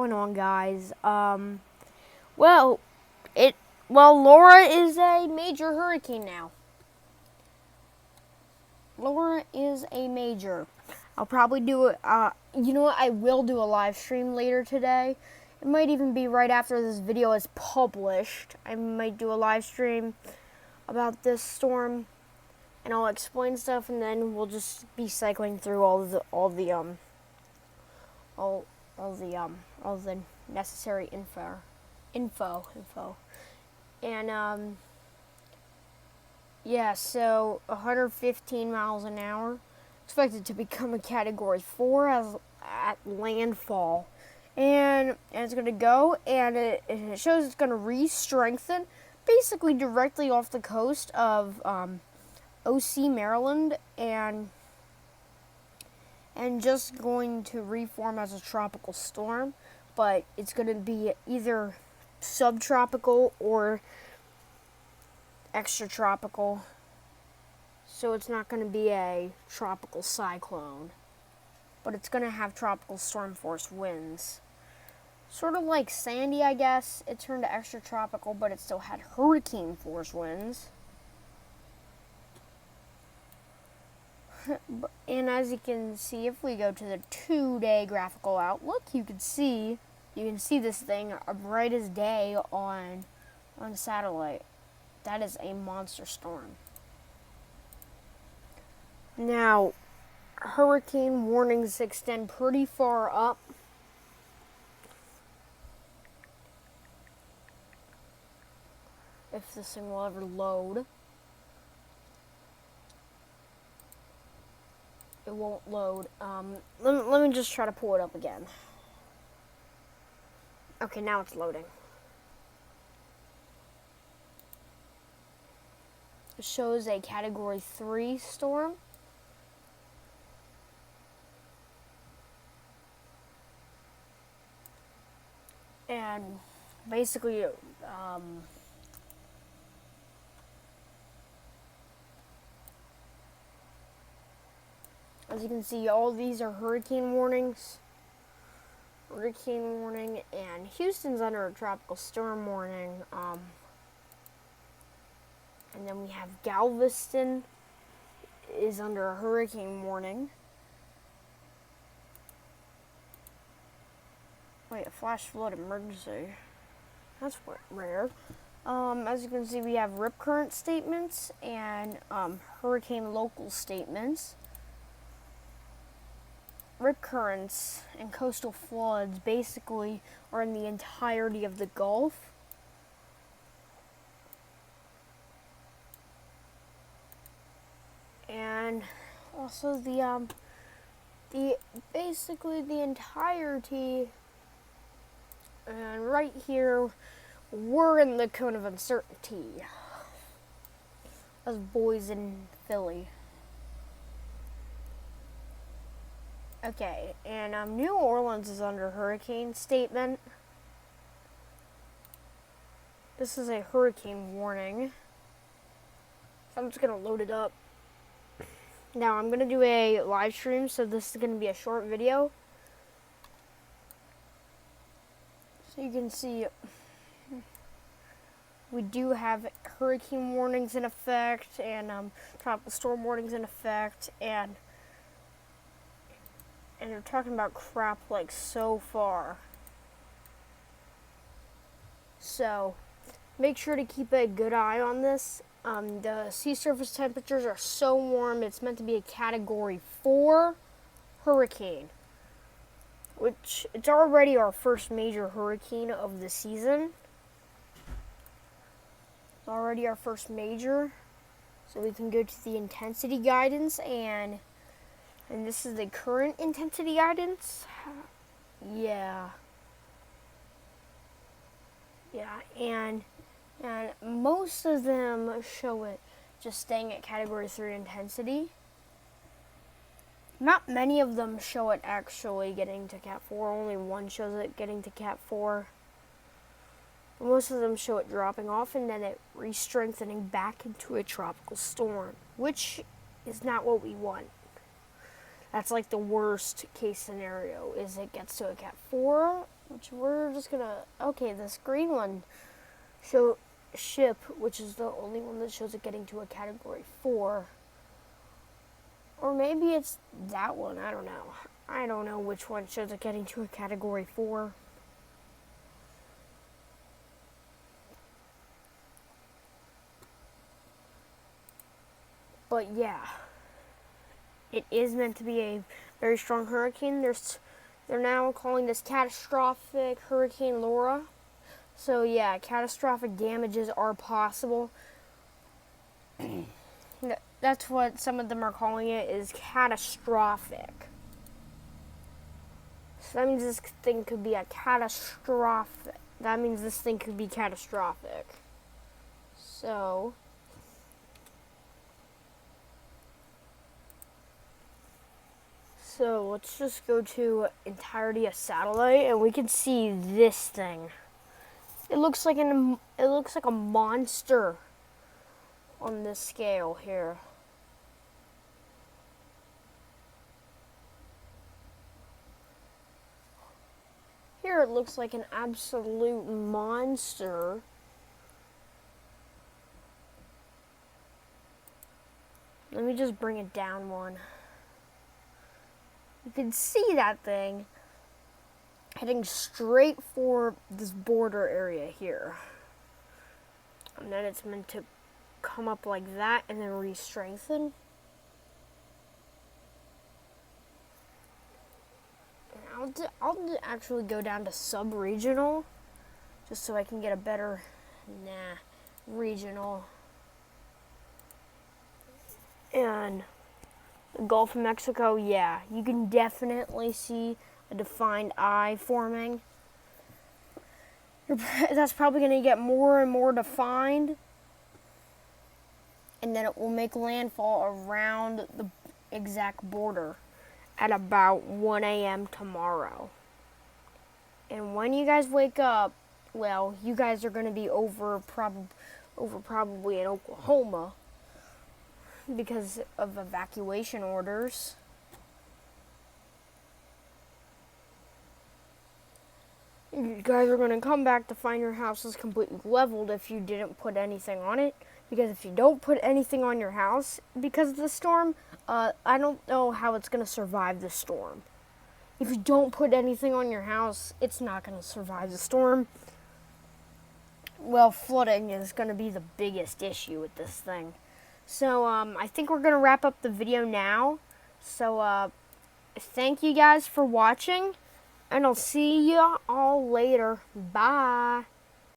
Going on, guys? Well, it Laura is a major hurricane now. Laura is a major. I'll probably do it. You know what? I will do a live stream later today. It might even be right after this video is published. I might do a live stream about this storm, and I'll explain stuff, and then we'll just be cycling through all the necessary info. And yeah, so 115 miles an hour, expected to become a Category 4 at landfall. And it's going to go, and it shows it's going to re-strengthen basically directly off the coast of OC, Maryland, and just going to reform as a tropical storm, but it's going to be either subtropical or extratropical, so it's not going to be a tropical cyclone, but it's going to have tropical storm force winds. Sort of like Sandy, I guess. It turned to extratropical, but it still had hurricane force winds. And as you can see, if we go to the 2-day graphical outlook, you can see this thing bright as day on satellite. That is a monster storm. Now, hurricane warnings extend pretty far up. If this thing will ever load. It won't load. Let me just try to pull it up again. Okay, now it's loading. It shows a Category 3 storm. And basically, as you can see, all these are hurricane warnings. Hurricane warning, and Houston's under a tropical storm warning. And then we have Galveston is under a hurricane warning. Wait, a flash flood emergency. That's rare. As you can see, we have rip current statements and hurricane local statements. Rip currents and coastal floods basically are in the entirety of the Gulf. And also basically the entirety, and right here we're in the cone of uncertainty. Us boys in Philly. Okay, and New Orleans is under hurricane statement. This is a hurricane warning. So I'm just going to load it up. Now I'm going to do a live stream, so this is going to be a short video. So you can see we do have hurricane warnings in effect, and tropical storm warnings in effect, and they're talking about crap like so far. So make sure to keep a good eye on this. The sea surface temperatures are so warm, it's meant to be a Category 4 hurricane, which it's already our first major hurricane of the season. It's already our first major. So we can go to the intensity guidance, and this is the current intensity guidance. Yeah, and most of them show it just staying at Category 3 intensity. Not many of them show it actually getting to Cat 4. Only one shows it getting to Cat 4. Most of them show it dropping off and then it re-strengthening back into a tropical storm, which is not what we want. That's like the worst case scenario, is it gets to a Cat 4 which we're just gonna, okay, this green one, so ship, which is the only one that shows it getting to a category 4. Or maybe it's that one, I don't know. I don't know which one shows it getting to a category 4. But yeah, it is meant to be a very strong hurricane. They're now calling this catastrophic Hurricane Laura. So yeah, catastrophic damages are possible. That's what some of them are calling it, is catastrophic. So that means this thing could be a catastrophic. That means this thing could be catastrophic. So let's just go to entirety of satellite, and we can see this thing. It looks like a monster on this scale here. Here it looks like an absolute monster. Let me just bring it down one. You can see that thing heading straight for this border area here. And then it's meant to come up like that and then re-strengthen. I'll actually go down to sub-regional just so I can get a better, regional. And the Gulf of Mexico, yeah, you can definitely see a defined eye forming. That's probably going to get more and more defined. And then it will make landfall around the exact border at about 1 a.m. tomorrow. And when you guys wake up, well, you guys are going to be over probably in Oklahoma because of evacuation orders. You guys are going to come back to find your house is completely leveled if you didn't put anything on it. Because if you don't put anything on your house because of the storm, I don't know how it's going to survive the storm. If you don't put anything on your house, it's not going to survive the storm. Well, flooding is going to be the biggest issue with this thing. So, I think we're going to wrap up the video now. So, thank you guys for watching, and I'll see you all later. Bye.